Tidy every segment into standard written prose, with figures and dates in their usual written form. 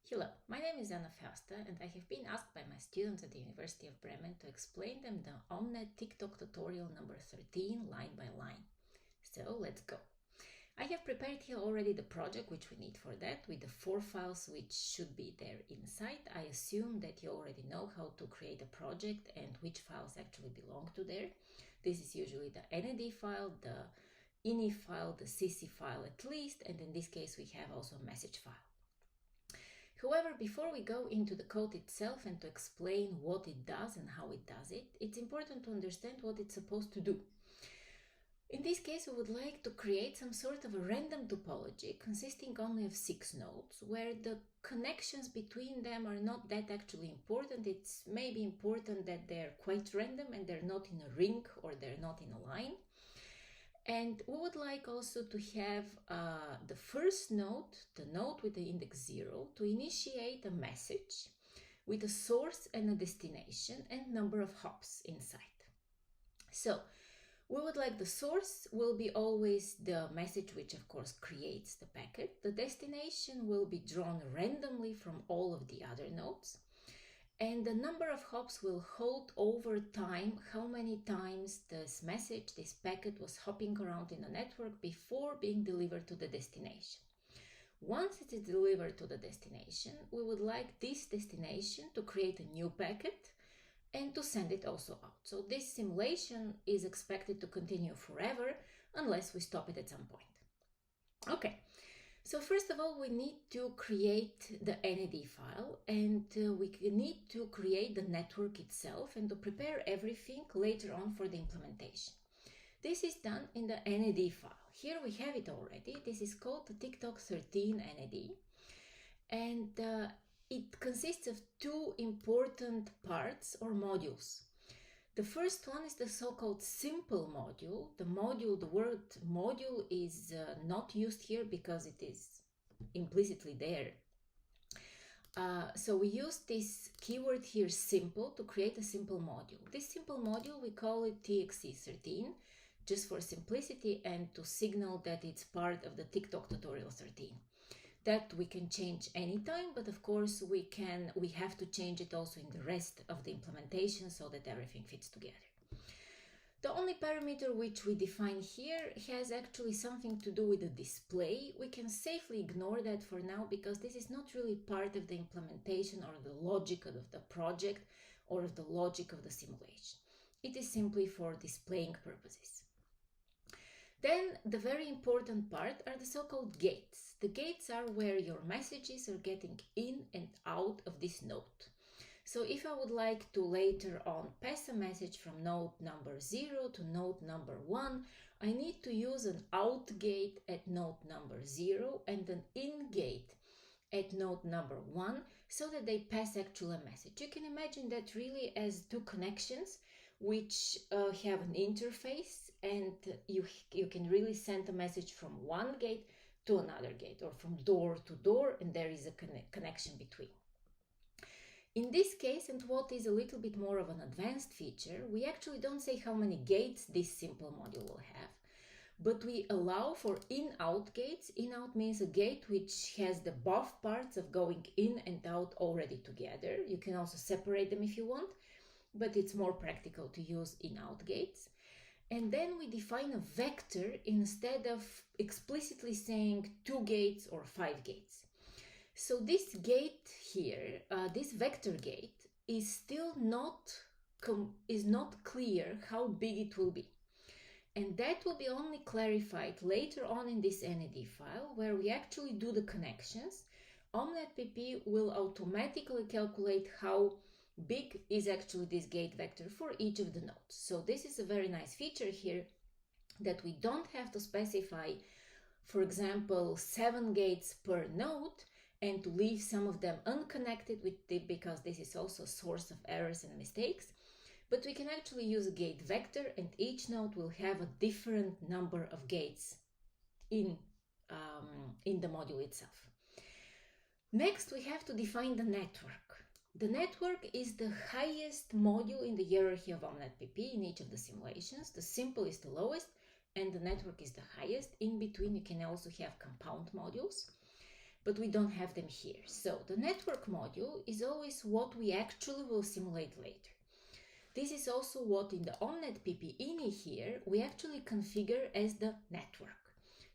Hello, my name is Anna Fausta and I have been asked by my students at the University of Bremen to explain them the OMNeT TicToc tutorial number 13 line by line. So let's go. I have prepared here already the project which we need for that with the 4 files which should be there inside. I assume that you already know how to create a project and which files actually belong to there. This is usually the NAD file, the ini file, the cc file at least, and in this case we have also a message file. However, before we go into the code itself and to explain what it does and how it does it, it's important to understand what it's supposed to do. In this case, we would like to create some sort of a random topology consisting only of 6 nodes, where the connections between them are not that actually important. It's maybe important that they're quite random and they're not in a ring or they're not in a line. And we would like also to have the first node, the node with the index 0, to initiate a message with a source and a destination and number of hops inside. So we would like the source will be always the message which of course creates the packet. The destination will be drawn randomly from all of the other nodes. And the number of hops will hold over time how many times this message, this packet was hopping around in the network before being delivered to the destination. Once it is delivered to the destination, we would like this destination to create a new packet and to send it also out. So this simulation is expected to continue forever unless we stop it at some point. Okay. So first of all, we need to create the NAD file and we need to create the network itself and to prepare everything later on for the implementation. This is done in the NAD file. Here we have it already. This is called the TicToc 13 NAD and it consists of 2 important parts or modules. The first one is the so-called simple module. The word module is not used here because it is implicitly there. So we use this keyword here, simple, to create a simple module. This simple module, we call it TXC13, just for simplicity and to signal that it's part of the TicToc tutorial 13. That we can change anytime, but of course we have to change it also in the rest of the implementation so that everything fits together. The only parameter which we define here has actually something to do with the display. We can safely ignore that for now because this is not really part of the implementation or the logic of the project or of the logic of the simulation. It is simply for displaying purposes. Then the very important part are the so-called gates. The gates are where your messages are getting in and out of this node. So if I would like to later on pass a message from node number 0 to node number 1, I need to use an out gate at node number 0 and an in gate at node number 1 so that they pass actually a message. You can imagine that really as 2 connections which have an interface and you can really send a message from one gate to another gate or from door to door and there is a connection between. In this case, and what is a little bit more of an advanced feature, we actually don't say how many gates this simple module will have, but we allow for in-out gates. In-out means a gate which has the both parts of going in and out already together. You can also separate them if you want, but it's more practical to use in-out gates. And then we define a vector instead of explicitly saying 2 gates or 5 gates. So this gate here, this vector gate, is still not clear how big it will be. And that will be only clarified later on in this NAD file where we actually do the connections. OMNeT PP will automatically calculate how big is actually this gate vector for each of the nodes. So this is a very nice feature here that we don't have to specify, for example, 7 gates per node and to leave some of them unconnected because this is also a source of errors and mistakes. But we can actually use a gate vector and each node will have a different number of gates in the module itself. Next, we have to define the network. The network is the highest module in the hierarchy of OMNeT PP in each of the simulations. The simple is the lowest and the network is the highest. In between, you can also have compound modules. but we don't have them here. So the network module is always what we actually will simulate later. This is also what in the OMNeT PP-ini here we actually configure as the network.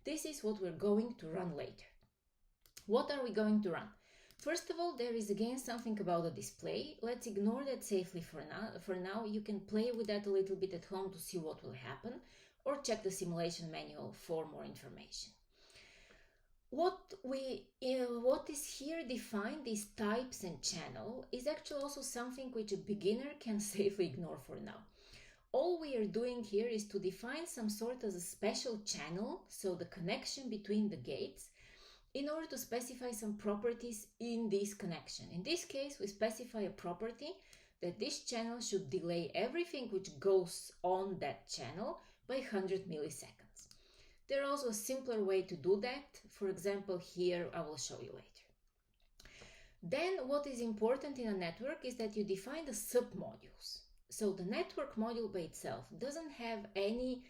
This is what we're going to run later. What are we going to run? First of all, there is again something about the display. Let's ignore that safely for now. For now, you can play with that a little bit at home to see what will happen, or check the simulation manual for more information. What is here defined, these types and channel, is actually also something which a beginner can safely ignore for now. All we are doing here is to define some sort of a special channel, so the connection between the gates, in order to specify some properties in this connection. In this case, we specify a property that this channel should delay everything which goes on that channel by 100 milliseconds. There is also a simpler way to do that. For example, here I will show you later. Then what is important in a network is that you define the submodules. So the network module by itself doesn't have any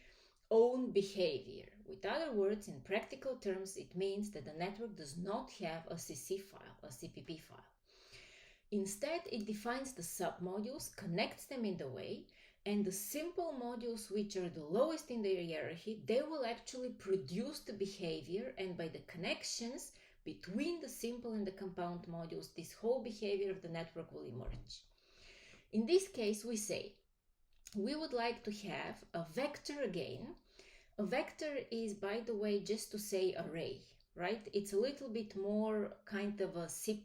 own behavior. With other words, in practical terms, it means that the network does not have a CC file, a CPP file. Instead, it defines the submodules, connects them in the way, and the simple modules which are the lowest in the hierarchy, they will actually produce the behavior, and by the connections between the simple and the compound modules, this whole behavior of the network will emerge. In this case, we say we would like to have a vector again. A vector is, by the way, just to say array, right? It's a little bit more kind of a C++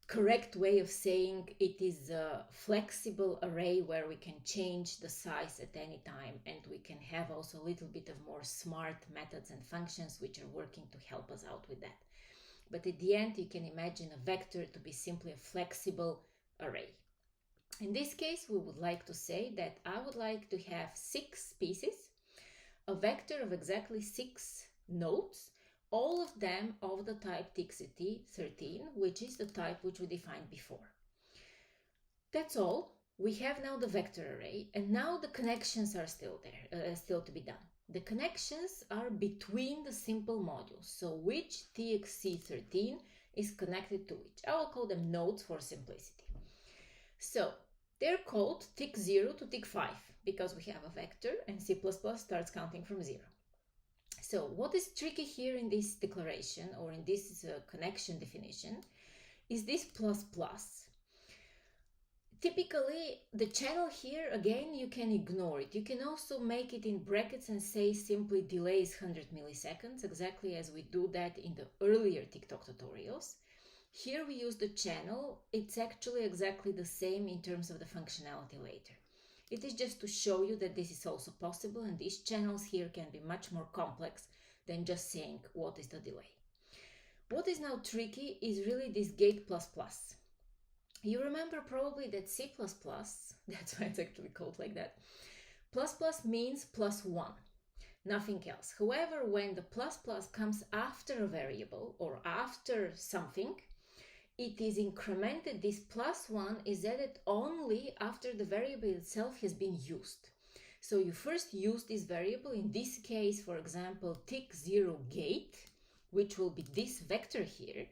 correct way of saying it is a flexible array where we can change the size at any time, and we can have also a little bit of more smart methods and functions which are working to help us out with that. But at the end, you can imagine a vector to be simply a flexible array. In this case, we would like to say that I would like to have 6 pieces, a vector of exactly 6 nodes, all of them of the type TIC13, which is the type which we defined before. That's all. We have now the vector array, and now the connections are still there, still to be done. The connections are between the simple modules, so which TXC13 is connected to which. I will call them nodes for simplicity. So they're called TIC0 to TIC5 because we have a vector and C++ starts counting from 0. So what is tricky here in this declaration or in this connection definition is this plus plus. Typically, the channel here, again, you can ignore it. You can also make it in brackets and say simply delays 100 milliseconds, exactly as we do that in the earlier TicToc tutorials. Here we use the channel. It's actually exactly the same in terms of the functionality later. It is just to show you that this is also possible, and these channels here can be much more complex than just saying what is the delay. What is now tricky is really this gate plus plus. You remember probably that C++, that's why it's actually called like that, plus plus means +1, nothing else. However, when the plus plus comes after a variable or after something, it is incremented. This +1 is added only after the variable itself has been used. So you first use this variable, in this case, for example, TIC0 gate, which will be this vector here.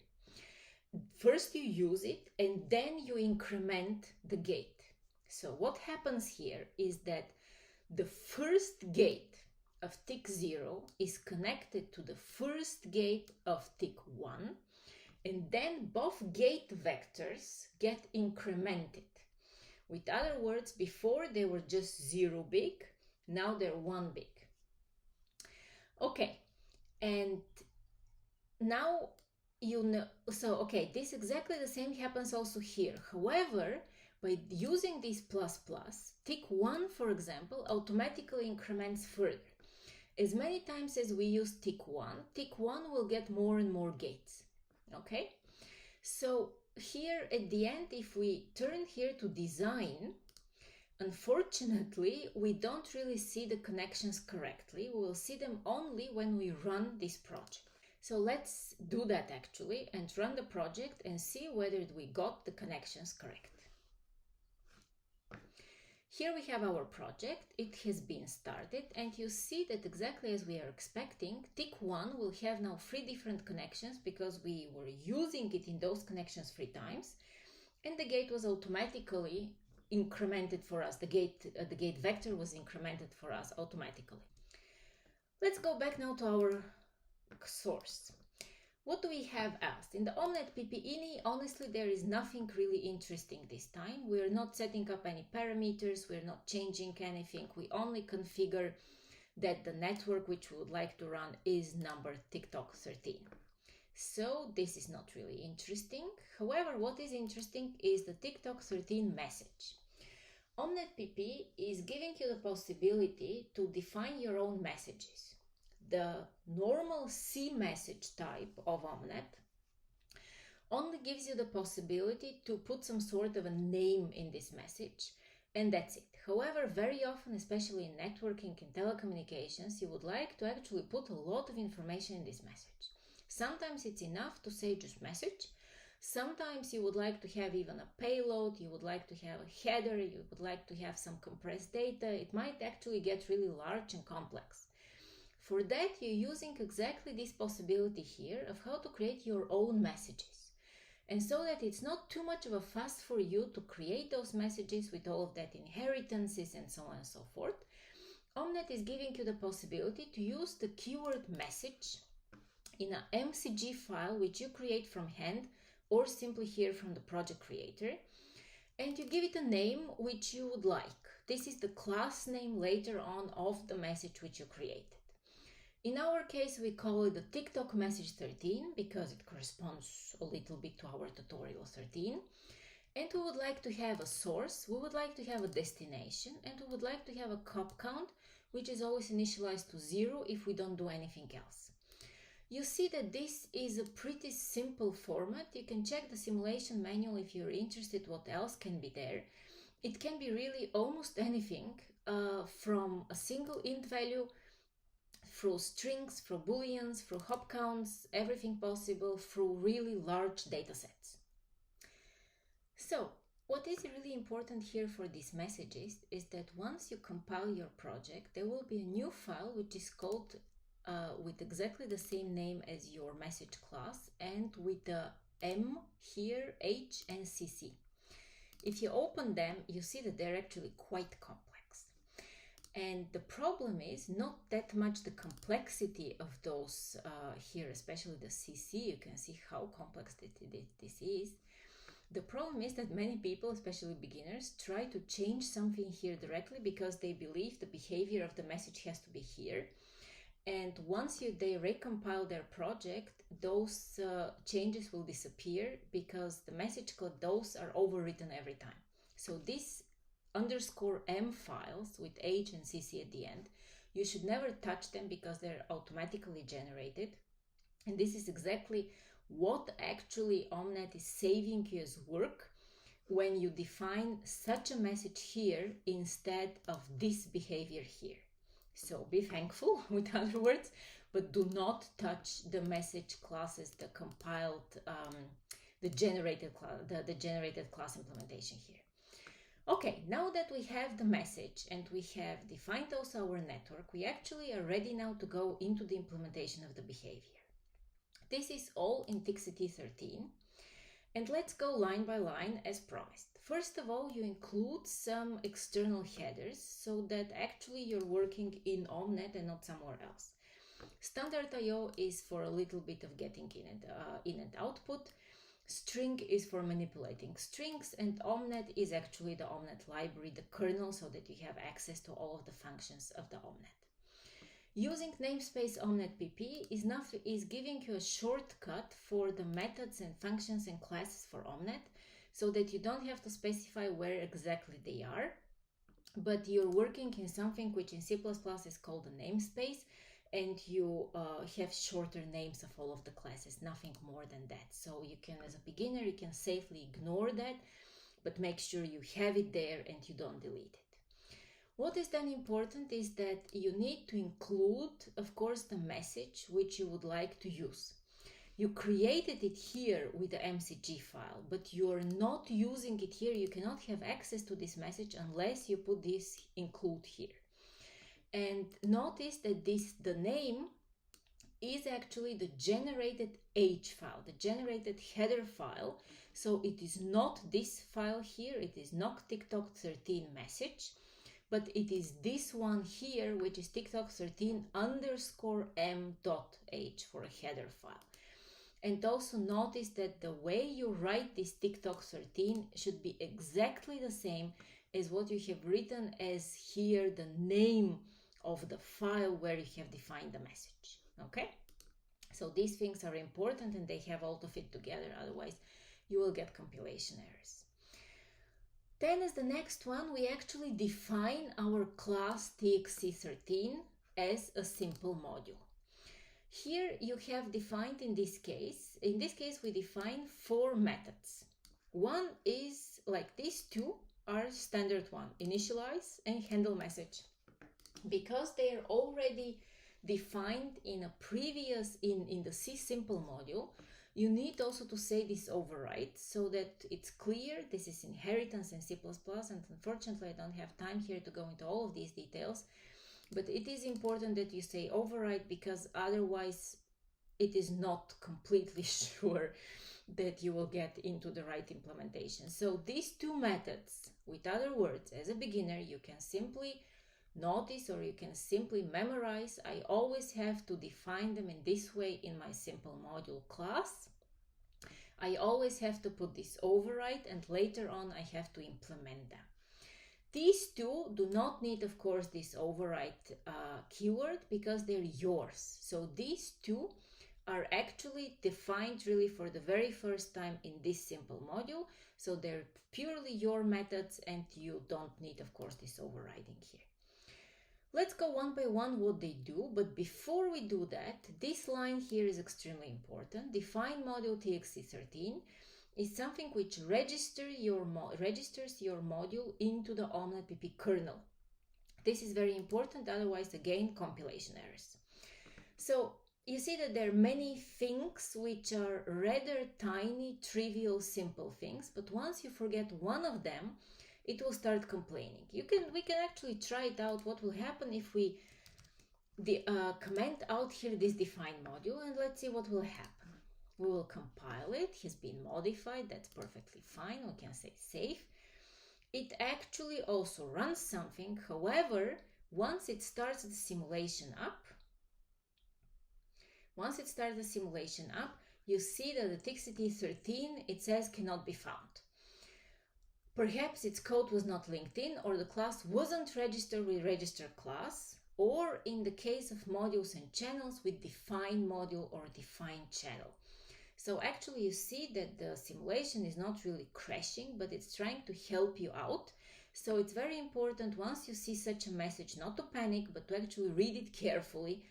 First you use it and then you increment the gate. So what happens here is that the first gate of TIC0 is connected to the first gate of TIC1, and then both gate vectors get incremented. With other words, before they were just 0 big, now they're 1 big. Okay, and now you know, so okay, this exactly the same happens also here. However, by using this plus plus, TIC1, for example, automatically increments further. As many times as we use TIC1 will get more and more gates. Okay, so here at the end, if we turn here to design, unfortunately, we don't really see the connections correctly. We will see them only when we run this project. So let's do that actually and run the project and see whether we got the connections correct. Here we have our project. It has been started, and you see that exactly as we are expecting, tick1 will have now 3 different connections because we were using it in those connections 3 times, and the gate was automatically incremented for us. The gate vector was incremented for us automatically. Let's go back now to our source. What do we have else? In the OMNeT PPINI, honestly, there is nothing really interesting this time. We are not setting up any parameters, we're not changing anything. We only configure that the network which we would like to run is number TicToc 13. So this is not really interesting. However, what is interesting is the TicToc 13 message. OMNeT PP is giving you the possibility to define your own messages. The normal C message type of OMNeT only gives you the possibility to put some sort of a name in this message, and that's it. However, very often, especially in networking and telecommunications, you would like to actually put a lot of information in this message. Sometimes it's enough to say just message. Sometimes you would like to have even a payload, you would like to have a header, you would like to have some compressed data. It might actually get really large and complex. For that, you're using exactly this possibility here of how to create your own messages. And so that it's not too much of a fuss for you to create those messages with all of that inheritances and so on and so forth, OMNeT is giving you the possibility to use the keyword message in an MCG file which you create from hand or simply here from the project creator, and you give it a name which you would like. This is the class name later on of the message which you created. In our case, we call it the TicToc message 13 because it corresponds a little bit to our tutorial 13. And we would like to have a source, we would like to have a destination, and we would like to have a cop count, which is always initialized to 0 if we don't do anything else. You see that this is a pretty simple format. You can check the simulation manual if you're interested what else can be there. It can be really almost anything, from a single int value, through strings, through booleans, through hop counts, everything possible, through really large data sets. So, what is really important here for these messages is that once you compile your project, there will be a new file which is called with exactly the same name as your message class and with the M here, H and CC. If you open them, you see that they're actually quite complex. And the problem is not that much the complexity of those here, especially the CC. You can see how complex this is. The problem is that many people, especially beginners, try to change something here directly because they believe the behavior of the message has to be here. And once they recompile their project, those changes will disappear because the message code, those are overwritten every time. So these _M files with H and CC at the end, you should never touch them because they're automatically generated. And this is exactly what actually OMNeT is saving you as work when you define such a message here instead of this behavior here. So be thankful, with other words, but do not touch the message classes, the compiled, the generated class implementation here. Okay, now that we have the message and we have defined also our network, we actually are ready now to go into the implementation of the behavior. This is all in TicToc 13. And let's go line by line as promised. First of all, you include some external headers so that actually you're working in OMNeT and not somewhere else. Standard IO is for a little bit of getting in and output. String is for manipulating strings, and OMNeT is actually the OMNeT library, the kernel, so that you have access to all of the functions of the OMNeT. Using namespace OMNeT PP is giving you a shortcut for the methods and functions and classes for OMNeT so that you don't have to specify where exactly they are, but you're working in something which in C++ is called a namespace, and you have shorter names of all of the classes, nothing more than that. So you can, as a beginner, you can safely ignore that, but make sure you have it there and you don't delete it. What is then important is that you need to include, of course, the message which you would like to use. You created it here with the MCG file, but you're not using it here. You cannot have access to this message unless you put this include here. And notice that the name is actually the generated H file, the generated header file. So it is not this file here, it is not TicToc 13 message, but it is this one here, which is TicToc 13 _ m.h for a header file. And also notice that the way you write this TicToc 13 should be exactly the same as what you have written as here the name of the file where you have defined the message. Okay, so these things are important and they have all to fit together, otherwise you will get compilation errors. Then as the next one, we actually define our class TXC13 as a simple module. Here you have defined in this case we define 4 methods. One is like these two are standard one, initialize and handle message. Because they are already defined in a previous, in the C simple module, you need also to say this override so that it's clear. This is inheritance in C++, and unfortunately I don't have time here to go into all of these details, but it is important that you say override, because otherwise it is not completely sure that you will get into the right implementation. So these 2 methods, with other words, as a beginner, you can simply notice or you can simply memorize. I always have to define them in this way in my simple module class. I always have to put this override, and later on I have to implement them. These 2 do not need, of course, this override keyword because they're yours. So these 2 are actually defined really for the very first time in this simple module. So they're purely your methods and you don't need, of course, this overriding here. Let's go one by one what they do, but before we do that, this line here is extremely important. Define module TXC13 is something which registers your module into the OMNeT PP kernel. This is very important, otherwise again compilation errors. So you see that there are many things which are rather tiny, trivial, simple things, but once you forget one of them, it will start complaining. We can actually try it out what will happen if we comment out here this define module, and let's see what will happen. We will compile it. It has been modified. That's perfectly fine. We can say save. It actually also runs something. However, once it starts the simulation up, you see that the TXC13, it says cannot be found. Perhaps its code was not linked in, or the class wasn't registered with register class, or in the case of modules and channels with define module or define channel. So actually you see that the simulation is not really crashing, but it's trying to help you out. So it's very important once you see such a message not to panic, but to actually read it carefully.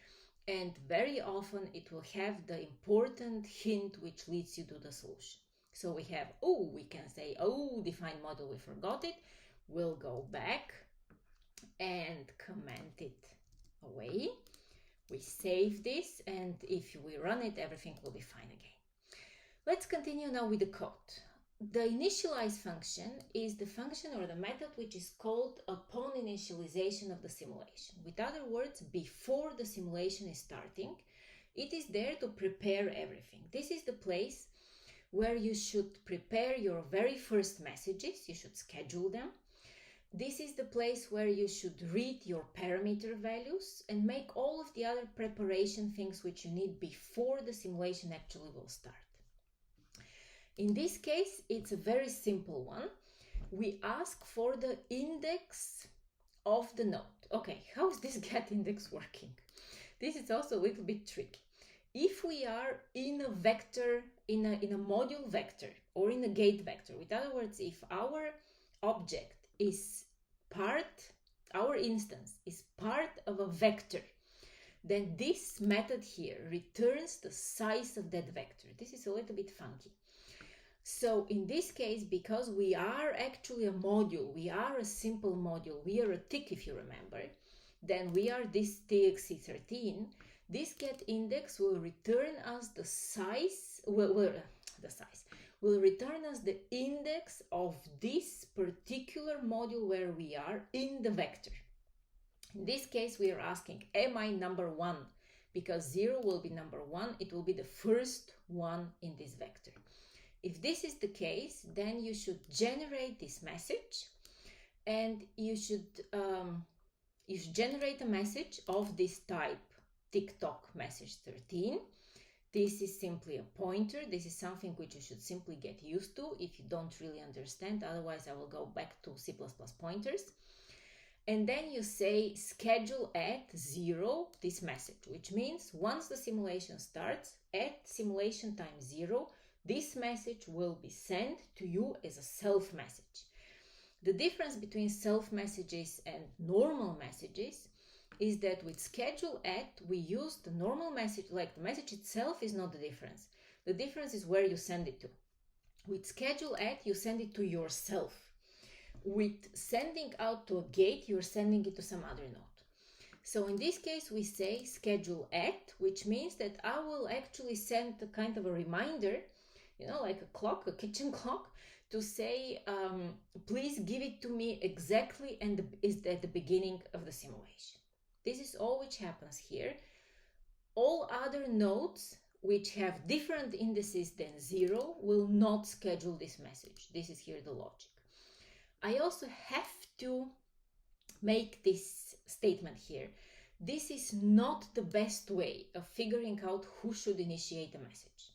And very often it will have the important hint which leads you to the solution. So we have, we can say, define module, we forgot it. We'll go back and comment it away. We save this, and if we run it, everything will be fine again. Let's continue now with the code. The initialize function is the function or the method which is called upon initialization of the simulation. With other words, before the simulation is starting, it is there to prepare everything. This is the place where you should prepare your very first messages. You should schedule them. This is the place where you should read your parameter values and make all of the other preparation things which you need before the simulation actually will start. In this case, it's a very simple one. We ask for the index of the node. Okay, how is this get index working? This is also a little bit tricky. If we are in a vector, in a module vector or in a gate vector, with other words, if our object is our instance is part of a vector, then this method here returns the size of that vector. This is a little bit funky. So in this case, because we are actually a module, we are a simple module, we are a tick if you remember, then we are this TXC13, This getIndex will return us the size, will return us the index of this particular module where we are in the vector. In this case, we are asking, am I number 1? Because 0 will be number 1, it will be the first one in this vector. If this is the case, then you should generate this message, and you should generate a message of this type, TicToc message 13. This is simply a pointer. This is something which you should simply get used to if you don't really understand. Otherwise, I will go back to C++ pointers. And then you say schedule at 0 this message, which means once the simulation starts, at simulation time 0, this message will be sent to you as a self message. The difference between self messages and normal messages is that with schedule at, we use the normal message, like the message itself is not the difference. The difference is where you send it to. With schedule at, you send it to yourself. With sending out to a gate, you're sending it to some other node. So in this case, we say schedule at, which means that I will actually send a kind of a reminder, like a clock, a kitchen clock, to say, please give it to me exactly and is at the beginning of the simulation. This is all which happens here. All other nodes which have different indices than 0 will not schedule this message. This is here the logic. I also have to make this statement here. This is not the best way of figuring out who should initiate a message.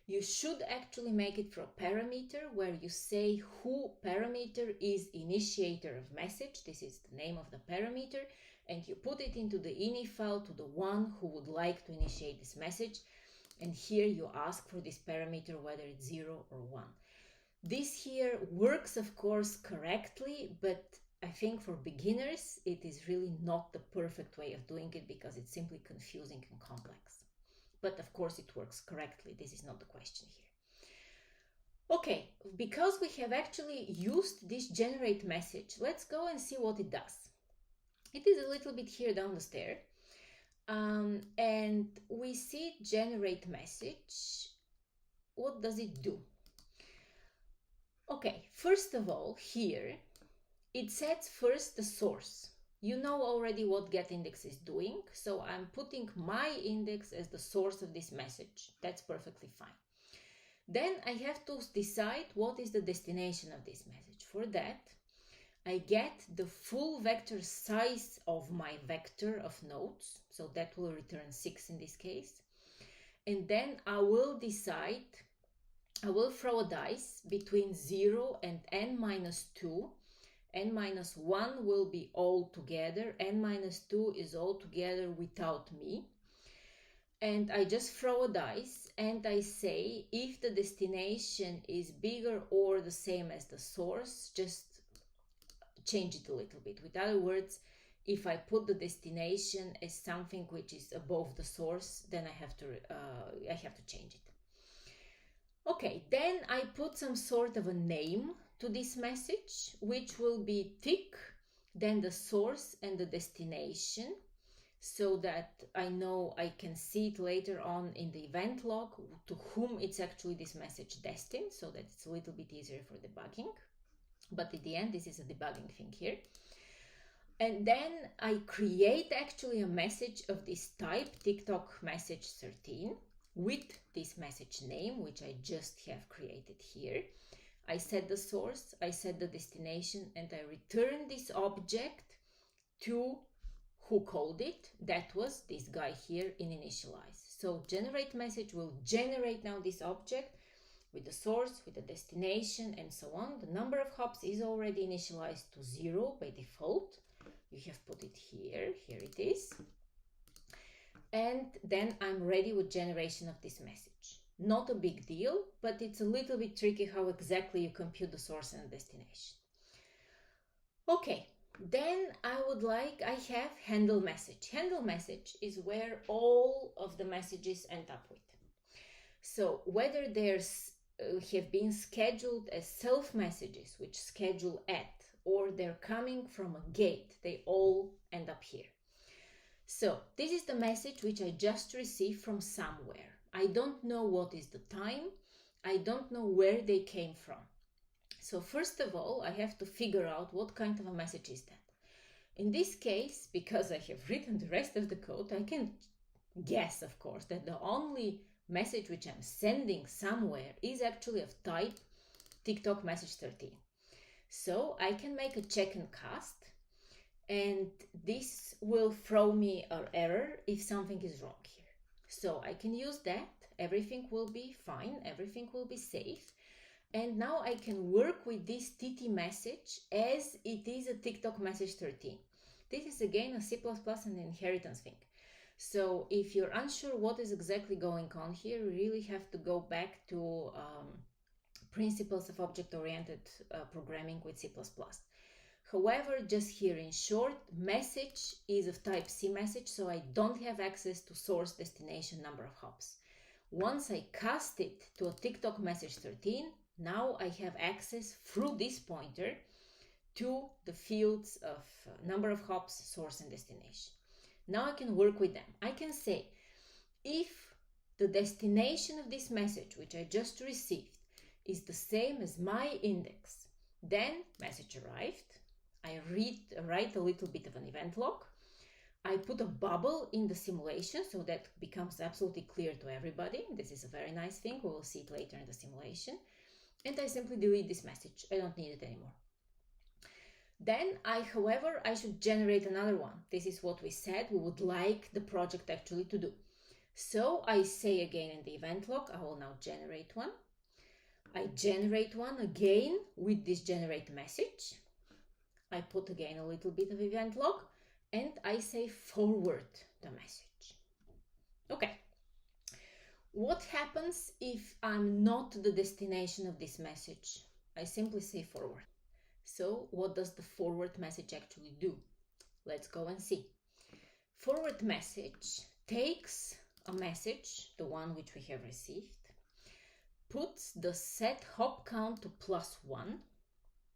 You should actually make it for a parameter where you say who parameter is initiator of message. This is the name of the parameter, and you put it into the ini file to the one who would like to initiate this message. And here you ask for this parameter whether it's 0 or 1. This here works, of course, correctly, but I think for beginners, it is really not the perfect way of doing it because it's simply confusing and complex. But of course, it works correctly. This is not the question here. Okay, because we have actually used this generate message, let's go and see what it does. It is a little bit here down the stair. And we see generate message. What does it do? Okay, first of all, here, it sets first the source. You know already what getIndex is doing, so I'm putting my index as the source of this message. That's perfectly fine. Then I have to decide what is the destination of this message. For that, I get the full vector size of my vector of nodes, so that will return 6 in this case. And then I will decide, I will throw a dice between 0 and n-2. n-1 will be all together, n-2 is all together without me. And I just throw a dice and I say if the destination is bigger or the same as the source, just change it a little bit. With other words, if I put the destination as something which is above the source, then I have to change it. Okay, then I put some sort of a name to this message, which will be tick, then the source and the destination, so that I know I can see it later on in the event log to whom it's actually this message destined, so that it's a little bit easier for debugging. But at the end, this is a debugging thing here. And then I create actually a message of this type, TicToc message 13, with this message name, which I just have created here. I set the source, I set the destination, and I return this object to who called it. That was this guy here in Initialize. So generate message will generate now this object with the source, with the destination, and so on. The number of hops is already initialized to 0 by default. You have put it here, here it is. And then I'm ready with generation of this message. Not a big deal, but it's a little bit tricky how exactly you compute the source and the destination. Okay, then I have handle message. Handle message is where all of the messages end up with. So whether there's have been scheduled as self messages, which schedule at, or they're coming from a gate, they all end up here. So this is the message which I just received from somewhere. I don't know what is the time. I don't know where they came from. So first of all, I have to figure out what kind of a message is that. In this case, because I have written the rest of the code, I can guess, of course, that the only message which I'm sending somewhere is actually of type TicToc message 13. So I can make a check and cast, and this will throw me an error if something is wrong here. So I can use that. Everything will be fine. Everything will be safe. And now I can work with this TT message as it is a TicToc message 13. This is again a C++ and inheritance thing. So if you're unsure what is exactly going on here, you really have to go back to principles of object-oriented programming with C++. However, just here in short, message is of type C message, so I don't have access to source destination number of hops. Once I cast it to a TicToc message 13, now I have access through this pointer to the fields of number of hops, source, and destination. Now I can work with them. I can say, if the destination of this message, which I just received, is the same as my index, then message arrived. I write a little bit of an event log. I put a bubble in the simulation so that becomes absolutely clear to everybody. This is a very nice thing. We will see it later in the simulation. And I simply delete this message. I don't need it anymore. Then however, I should generate another one. This is what we said we would like the project actually to do. So I say again in the event log, I will now generate one. I generate one again with this generate message. I put again a little bit of event log, and I say forward the message. Okay. What happens if I'm not the destination of this message? I simply say forward. So what does the forward message actually do? Let's go and see. Forward message takes a message, the one which we have received, puts the set hop count to +1,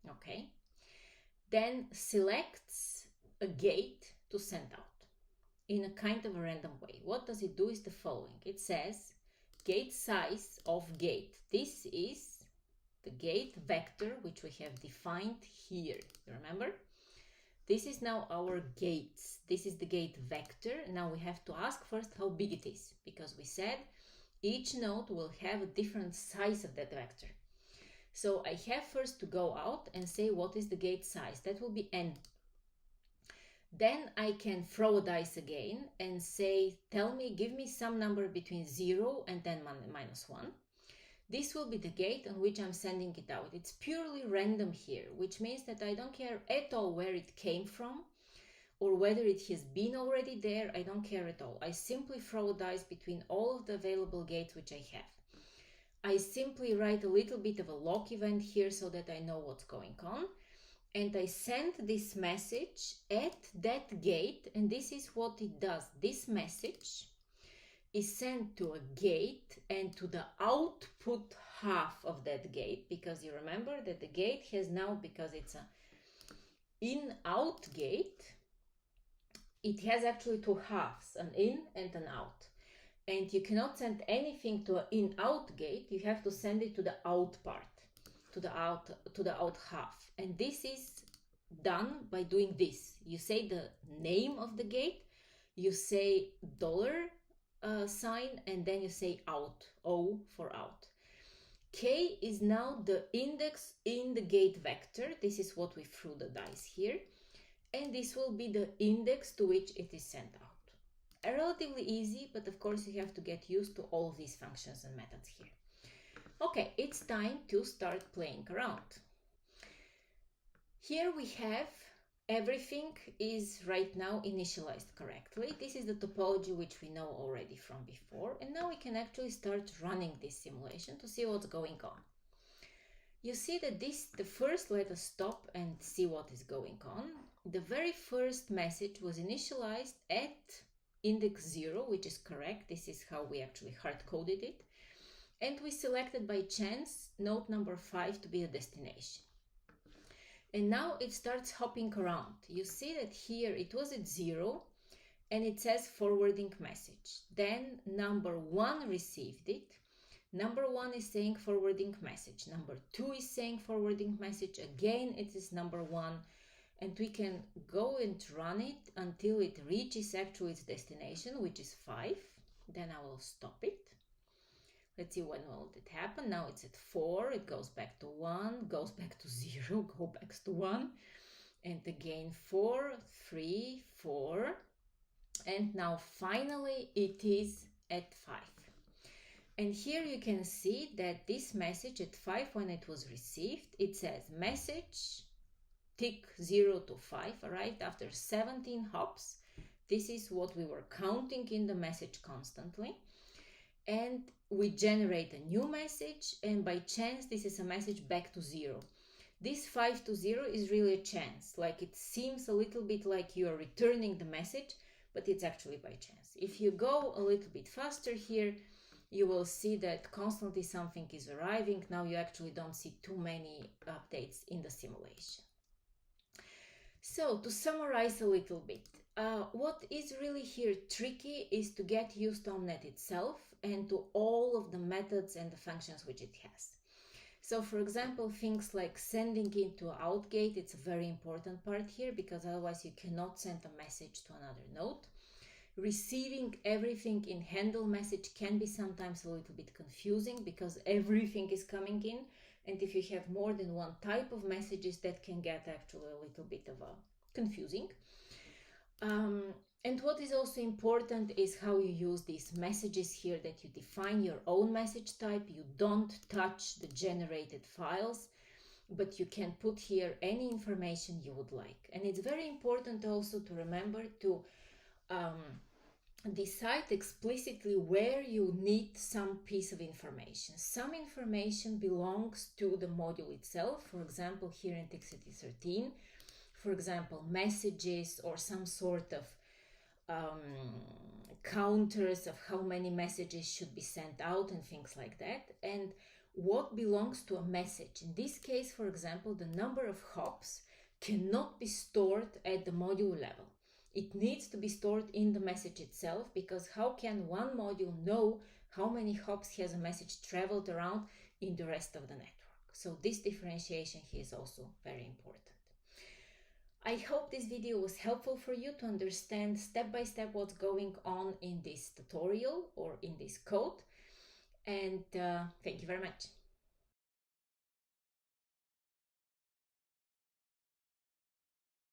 okay, then selects a gate to send out in a kind of a random way. What does it do is the following. It says gate size of gate. This is the gate vector which we have defined here. Remember? This is now our gates. This is the gate vector. Now we have to ask first how big it is, because we said each node will have a different size of that vector. So I have first to go out and say what is the gate size. That will be n. Then I can throw a dice again and say, give me some number between 0 and 10 minus 1. This will be the gate on which I'm sending it out. It's purely random here, which means that I don't care at all where it came from or whether it has been already there. I don't care at all. I simply throw a dice between all of the available gates which I have. I simply write a little bit of a lock event here so that I know what's going on. And I send this message at that gate, and this is what it does. This message is sent to a gate and to the output half of that gate, because you remember that the gate has now, because it's a in-out gate, it has actually two halves, an in and an out. And you cannot send anything to an in-out gate. You have to send it to the out part, to the out half. And this is done by doing this. You say the name of the gate, you say $sign, and then you say out, O for out. K is now the index in the gate vector. This is what we threw the dice here. And this will be the index to which it is sent out. Relatively easy, but of course you have to get used to all of these functions and methods here. Okay, it's time to start playing around. Here we have everything is right now initialized correctly. This is the topology which we know already from before, and now we can actually start running this simulation to see what's going on. You see that let us stop and see what is going on. The very first message was initialized at index 0, which is correct. This is how we actually hard-coded it. And we selected by chance node number 5 to be the destination. And now it starts hopping around. You see that here it was at 0, and it says forwarding message. Then number 1 received it. Number 1 is saying forwarding message. Number 2 is saying forwarding message. Again, it is number 1. And we can go and run it until it reaches actually its destination, which is 5. Then I will stop it. Let's see when will it happen. Now it's at 4. It goes back to 1, goes back to 0, go back to 1. And again 4, 3, 4. And now finally it is at 5. And here you can see that this message at 5, when it was received, it says message tick 0 to 5, right after 17 hops. This is what we were counting in the message constantly. And we generate a new message, and by chance this is a message back to 0. This 5 to 0 is really a chance, like it seems a little bit like you are returning the message, but it's actually by chance. If you go a little bit faster here, you will see that constantly something is arriving. Now you actually don't see too many updates in the simulation. So to summarize a little bit, what is really here tricky is to get used to OMNeT itself and to all of the methods and the functions which it has. So for example, things like sending into outgate, it's a very important part here because otherwise you cannot send a message to another node. Receiving everything in handle message can be sometimes a little bit confusing because everything is coming in. And if you have more than one type of messages, that can get actually a little bit of confusing. And what is also important is how you use these messages here, that you define your own message type. You don't touch the generated files, but you can put here any information you would like. And it's very important also to remember to decide explicitly where you need some piece of information. Some information belongs to the module itself. For example, here in TicToc 13, for example, messages or some sort of counters of how many messages should be sent out and things like that. And what belongs to a message. In this case, for example, the number of hops cannot be stored at the module level. It needs to be stored in the message itself, because how can one module know how many hops has a message traveled around in the rest of the network? So this differentiation here is also very important. I hope this video was helpful for you to understand step by step what's going on in this tutorial or in this code. And thank you very much.